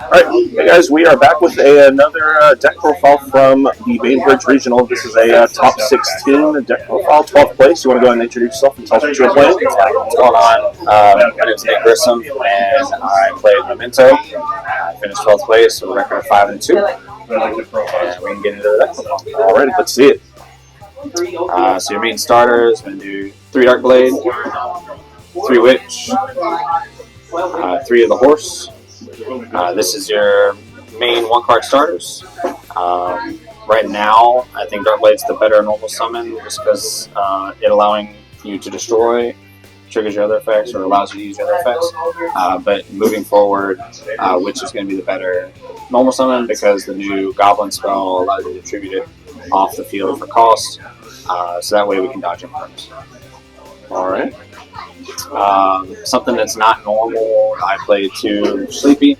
Alright, hey guys, we are back with another deck profile from the Bainbridge Regional. This is a top 16 deck profile, 12th place. You want to go ahead and introduce yourself and tell us what you're playing? What's going on? My name is Grissom, and I played Memento. I finished 12th place with a record of 5-2. And we can get into the deck profile. Alrighty, let's see it. So your main starters, we're going to do 3 Dark Blade, 3 Witch, 3 of the Horse. This is your main 1-card starters. Right now, I think Darkblade's the better normal summon just because it allowing you to destroy triggers your other effects or allows you to use your other effects. But moving forward, Witch is going to be the better normal summon because the new Goblin spell allows you to tribute it off the field for cost. So that way we can dodge imperms. Alright. Something that's not normal, I play 2 Sleepy.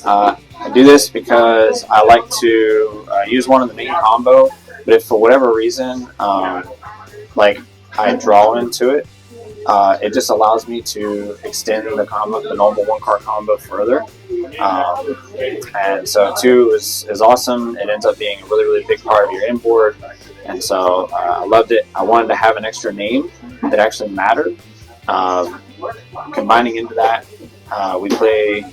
I do this because I like to use one in the main combo, but if for whatever reason, like I draw into it, it just allows me to extend the combo, the normal 1-card combo further. And so 2 is awesome. It ends up being a really big part of your inboard, and so I loved it. I wanted to have an extra name that actually mattered. Combining into that, we play,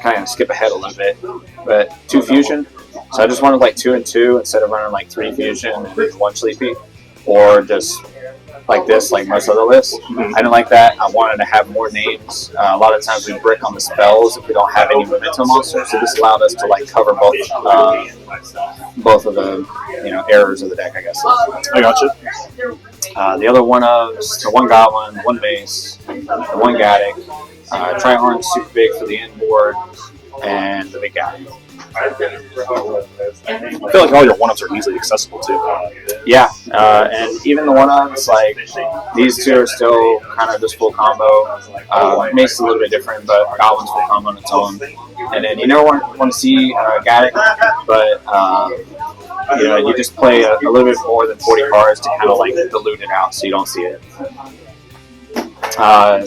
kind of skip ahead a little bit, but 2 fusion. So I just wanted like 2 and 2 instead of running like 3 fusion and 1 sleepy, or just like this, like most other lists. I didn't like that. I wanted to have more names. A lot of times we brick on the spells if we don't have any Memento monsters, so this allowed us to like cover both of the errors of the deck, I guess. I gotcha. The other one-ofs, the 1 Goblin, 1 Base, the 1 Gaddick, Trihorn super big for the inboard, and the big guy. I feel like all your one-ups are easily accessible too. Yeah, and even the one-ups, like these 2 are still kind of just full combo. Makes it a little bit different, but Goblin's full combo on its own. And then you never want to see Gaddick, but you just play a little bit more than 40 cards to kind of like dilute it out so you don't see it.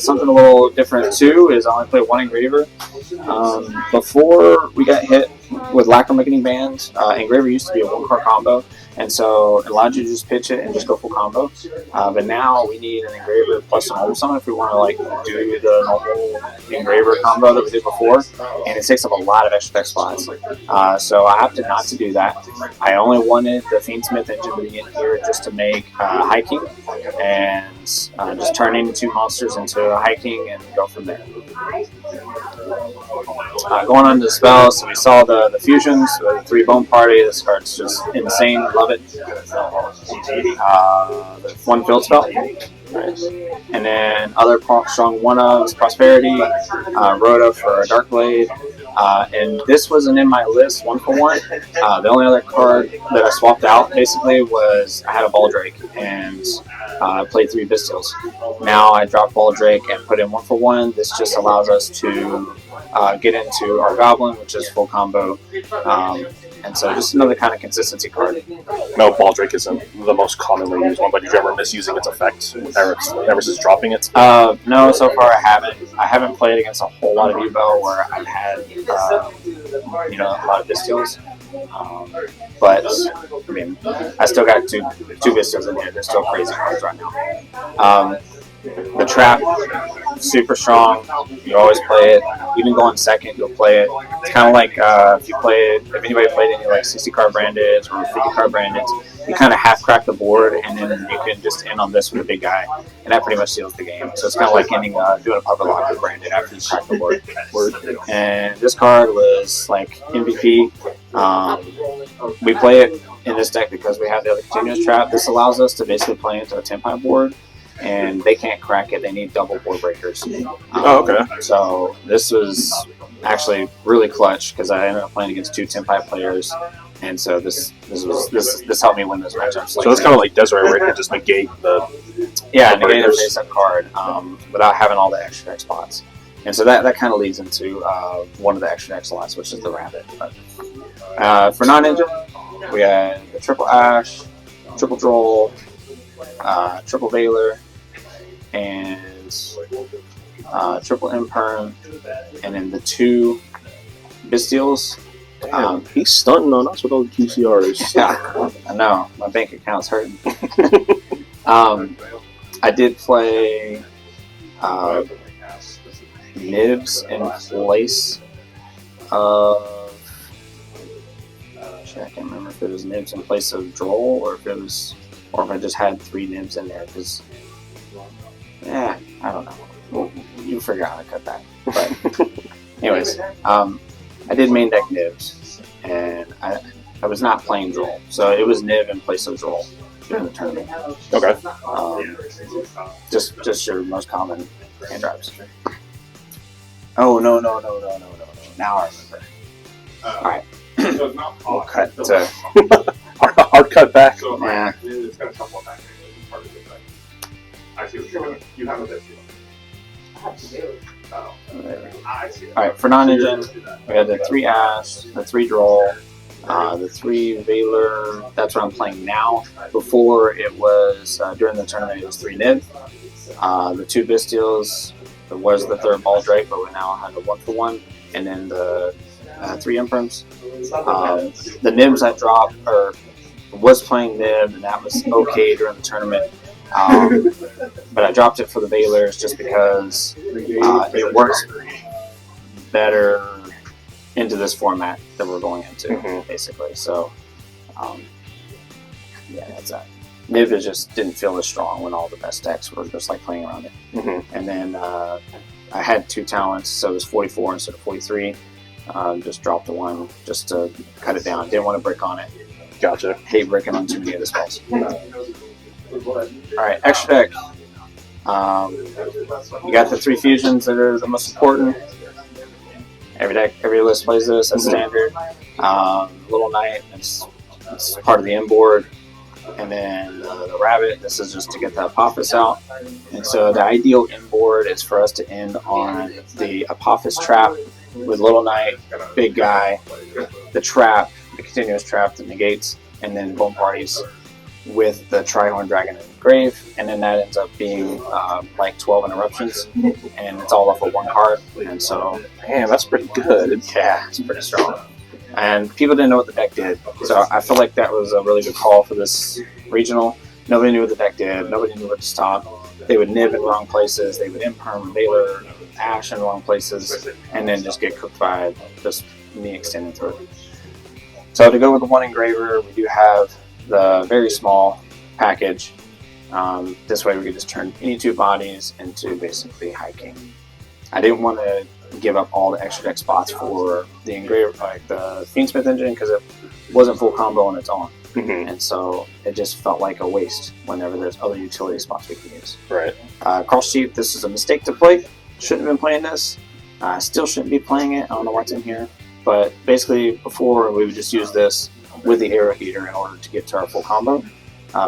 Something a little different too is I only play 1 Engraver. Before we got hit with Lacrimating Band, Engraver used to be a 1-card combo, and so it allowed you to just pitch it and just go full combo. But now we need an Engraver plus an normal summon if we want to like do the normal Engraver combo that we did before, and it takes up a lot of extra deck spots. So I opted not to do that. I only wanted the Fiendsmith engine to be in here just to make High King, and just turn into 2 monsters into a High King and go from there. Going on to the spells, so we saw the fusions, the 3 Bone Party. This card's just insane, love it. The 1 Field Spell. And then other strong 1-ofs, Prosperity, Rhoda for Dark Blade. And this wasn't in my list 1-for-1. The only other card that I swapped out basically was I had a Baldrake and I played 3 Bestials. Now I dropped Baldrake and put in 1-for-1. This just allows us to get into our Goblin, which is full combo. And so just another kind of consistency card. No, Baldrake isn't the most commonly used one, but did you ever misusing its effect ever since dropping it? No, so far I haven't. I haven't played against a whole lot of Evo where I've had a lot of Bestials. But I mean, I still got two Bestials in here. They're still crazy cards right now. The trap, super strong. You always play it. Even going second, you'll play it. It's kind of like if anybody played any like 60-card branded or 50-card branded, you kind of half crack the board, and then you can just end on this with a big guy, and that pretty much seals the game. So it's kind of like doing a puppet lock with branded after you crack the board. And this card was like MVP. We play it in this deck because we have the other continuous trap. This allows us to basically play into a 10-pie board, and they can't crack it. They need double board breakers. Okay. So this was actually really clutch because I ended up playing against 2 10-pie players, and so this helped me win those matchups. So it's kind of like Desiree, where it can just negate the negate the face-up card without having all the extra deck spots. And so that kind of leads into one of the extra deck slots, which is the Rabbit. But, for non-engine, we had the Triple Ash, Triple Droll, Triple Veiler, and Triple Imperm, and then the 2 Bestials. Damn, he's stunting on us with all the QCRs. Yeah, I know. My bank account's hurting. I did play Nibs in place of. Actually, I can't remember if it was Nibs in place of Droll or if I just had 3 Nibs in there. Because, I don't know. Well, you figure out how to cut that. But, anyways, I did main deck Nibs, and I was not playing Droll, so it was Nib in place of Droll during the tournament. Okay. Just your most common hand drives. Oh no! Now I remember. All right, we'll cut to hard cut back. yeah. You have a bit. Alright, for non-engine, we had the 3 Ash, the 3 Droll, the 3 Valor. That's what I'm playing now. Before it was, during the tournament, it was 3 Nib. The 2 Bestials, it was the 3rd Ball Drake, but we now have a 1-for-1. And then the 3 Imprims. The Nibs I dropped, or was playing Nib, and that was okay during the tournament. But I dropped it for the Valors just because it works better into this format that we're going into, basically. So, that's that. Nib just didn't feel as strong when all the best decks were just like playing around it. And then I had 2 talents, so it was 44 instead of 43. Just dropped the 1 just to cut it down. Didn't want to brick on it. Gotcha. Hate bricking on too many of the spells. Alright, extra deck. You got the 3 fusions that are the most important. Every list plays this as standard. Little Knight, it's part of the inboard. And then the Rabbit, this is just to get the Apophis out. And so the ideal inboard is for us to end on the Apophis trap with Little Knight, big guy, the trap, the continuous trap that negates, and then bone parties with the Trihorn Dragon in the grave, and then that ends up being like 12 interruptions, and it's all off of 1 card, and so Man, that's pretty good. yeah, it's pretty strong. And people didn't know what the deck did, so I feel like that was a really good call for this regional. Nobody knew what the deck did, nobody knew what to stop. They would nib in wrong places, they would imperm, Valor, Ash in wrong places, and then just get cooked by just me extending through it. So to go with the 1 engraver, we do have the very small package. This way we could just turn any 2 bodies into basically High King. I didn't want to give up all the extra deck spots for the engraver, like the Fiendsmith engine, because it wasn't full combo on its own. And so it just felt like a waste whenever there's other utility spots we can use. Right. Cross Sheep, this is a mistake to play. Shouldn't have been playing this. Still shouldn't be playing it. I don't know what's in here. But basically, before we would just use this with the Arrow Heater in order to get to our full combo.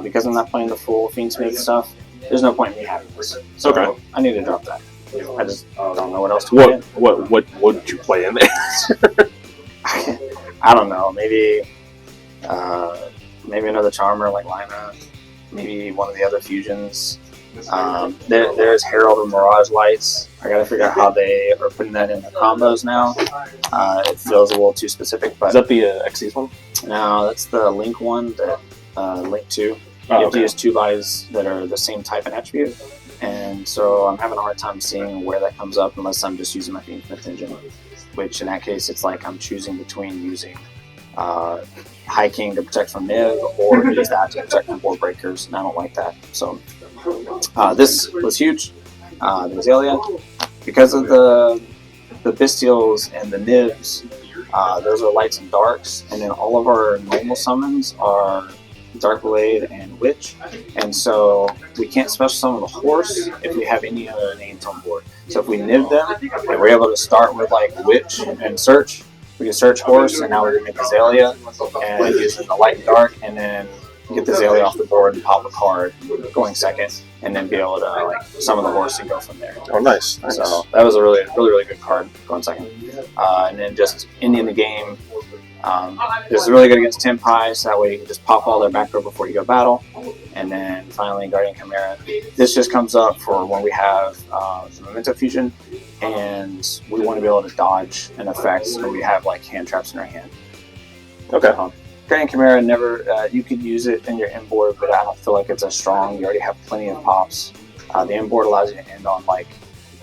Because I'm not playing the full Fiendsmith stuff, there's no point in me having this. So Okay. I need to drop that. I just don't know what else to put in. What did you play in there? I don't know. Maybe another Charmer like Lina. Maybe one of the other fusions. There's Herald and Mirage Lights. I gotta figure out how they are putting that in the combos now. It feels a little too specific, but Is that the Xyz one? no, that's the Link one that Link 2. You have to use 2 bodies that are the same type and attribute, and so I'm having a hard time seeing where that comes up unless I'm just using my Fiendsmith engine. Which in that case, it's like I'm choosing between using High King to protect from Niv or use that to protect from board breakers, and I don't like that. So this was huge. The Azalea, because of the Bestials and the Nibs, those are lights and darks, and then all of our normal summons are Dark Blade and Witch, and so we can't special summon the horse if we have any other names on board. So if we nib them, and we're able to start with like Witch and search, we can search horse, and now we're gonna make Azalea and using the light and dark, and then get the Azalea off the board and pop a card going second, and then be able to like summon the horse and go from there. Oh, nice. So that was a really good card going second. And then just ending the game. This is really good against Tempai, so that way you can just pop all their back row before you go battle. And then finally Guardian Chimera. This just comes up for when we have the Memento fusion. and we want to be able to dodge an effect when we have like hand traps in our hand. Okay. Grand Chimera never. You could use it in your inboard, but I don't feel like it's as strong. You already have plenty of pops. The inboard allows you to end on like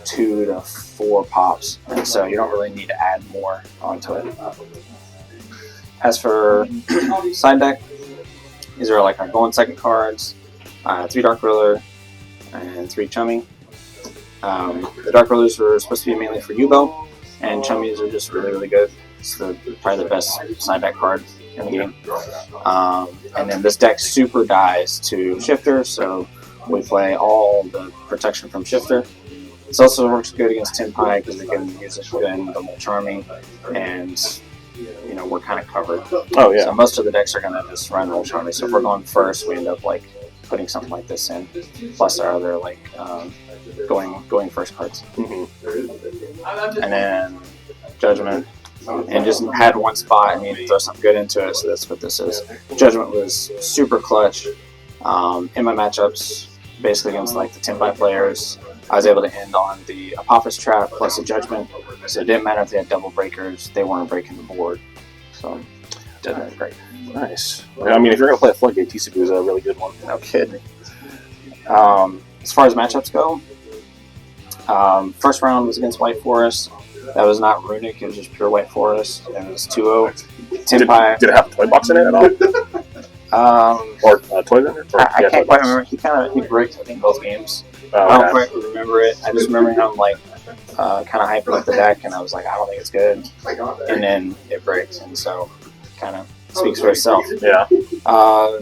2 to 4 pops, and so you don't really need to add more onto it. As for side deck, these are like our going second cards, 3 Dark Ruler, and 3 Chummy. The Dark Rulers were supposed to be mainly for U-Bow, and Chummies are just really, really good. It's probably the best side deck card in the game. And then this deck super dies to Shifter, so we play all the protection from Shifter. This also works good against Tenpai because we can use it within the more Charming, and you know, we're kind of covered. Oh yeah. So most of the decks are gonna just run Roll Charming. So if we're going first, we end up like putting something like this in, plus our other like going first cards. Mm-hmm. And then Judgment, and just had one spot and needed to throw something good into it. So that's what this is. Judgment was super clutch in my matchups, basically against like the Tenpai players. I was able to end on the Apophis Trap plus a Judgment, so it didn't matter if they had double breakers, they weren't breaking the board. So, Judgment was great. Nice. I mean, if you're going to play a Floodgate, TCB is a really good one. No kidding. As far as matchups go, first round was against White Forest. That was not Runic, it was just pure White Forest, and it was 2-0. Tenpai. Did it have a toy box in it at all? Or toy vendor? I can't quite remember. He bricked, I think, both games. I don't quite remember it. I just remember him like kind of hyping up the deck, and I was like, I don't think it's good. And then it breaks, and so kind of speaks for itself. Yeah.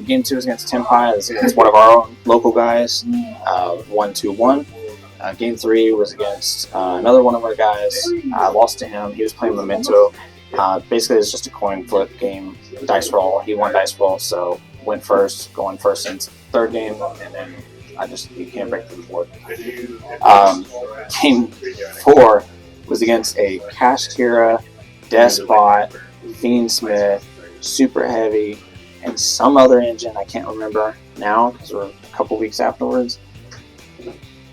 Game 2 was against Tenpai. This is against one of our own local guys. 1-2-1. Game 3 was against another one of our guys. I lost to him. He was playing Memento. Basically, it's just a coin flip game, dice roll. He won dice roll, so went first, going first in third game, and then you can't break the board. Game 4 was against a Cash Kira, Despot, Fiendsmith, Super Heavy, and some other engine I can't remember now because we're a couple weeks afterwards.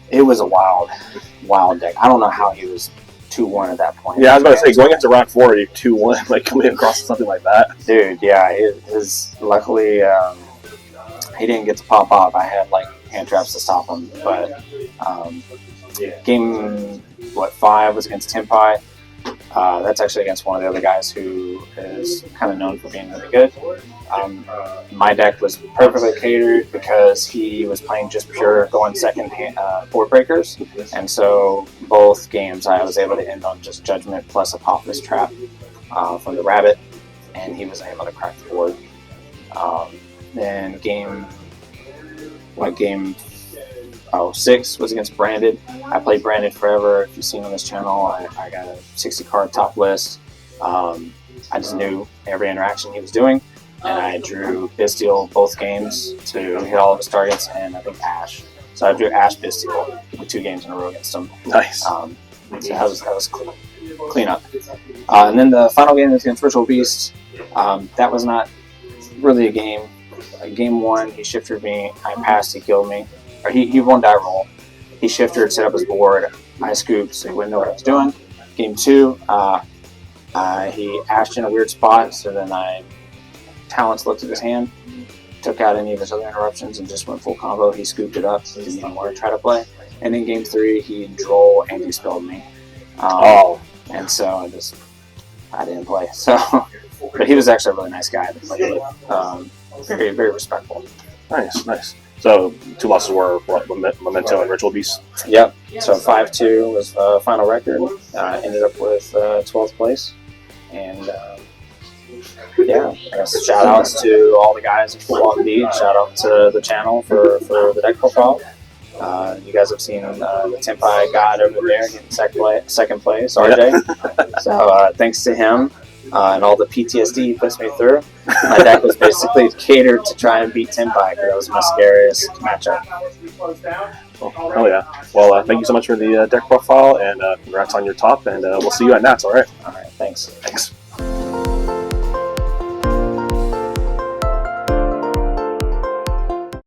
It was a wild deck. I don't know how he was 2-1 at that point. Yeah, I was about to say, going into round 4, you're 2-1, like coming across something like that. Dude, yeah, luckily he didn't get to pop off. I had like hand traps to stop him, but game 5 was against Tenpai. That's actually against one of the other guys who is kind of known for being really good. My deck was perfectly catered because he was playing just pure going second board breakers, and so both games I was able to end on just Judgment plus Apophis Trap from the Rabbit, and he was able to crack the board. Then game 6 was against Branded. I played Branded forever. If you've seen on this channel, I got a 60 card top list. I just knew every interaction he was doing, and I drew Bisteel both games to hit all of his targets, and I think Ash. So I drew Ash Bisteel with 2 games in a row against him. Nice. So that was clean up. And then the final game was against Virtual Beast. That was not really a game. Game 1, he shifted me. I passed, he killed me. Or he won die roll. He shifted, set up his board. I scooped, so he wouldn't know what I was doing. Game 2, he ashed in a weird spot, so then I talents looked at his hand, took out any of his other interruptions, and just went full combo. He scooped it up, didn't even want to try to play. And in game 3, he droll and he spelled me. And so I didn't play. So, but he was actually a really nice guy to play with. Very, very respectful. Nice. So 2 losses were what, Memento and Virtual Beast? Yep. So 5-2 was the final record. Ended up with 12th place. And yeah, I guess shout outs to all the guys at Football and Beat. Shout out to the channel for the deck profile. You guys have seen the Tenpai God over there getting second place, RJ. So thanks to him and all the PTSD he puts me through. My deck was basically catered to try and beat Tenpai because that was my scariest matchup. Oh yeah. Well, thank you so much for the deck profile, and congrats on your top, and we'll see you at Nats, alright? Alright, thanks. Thanks.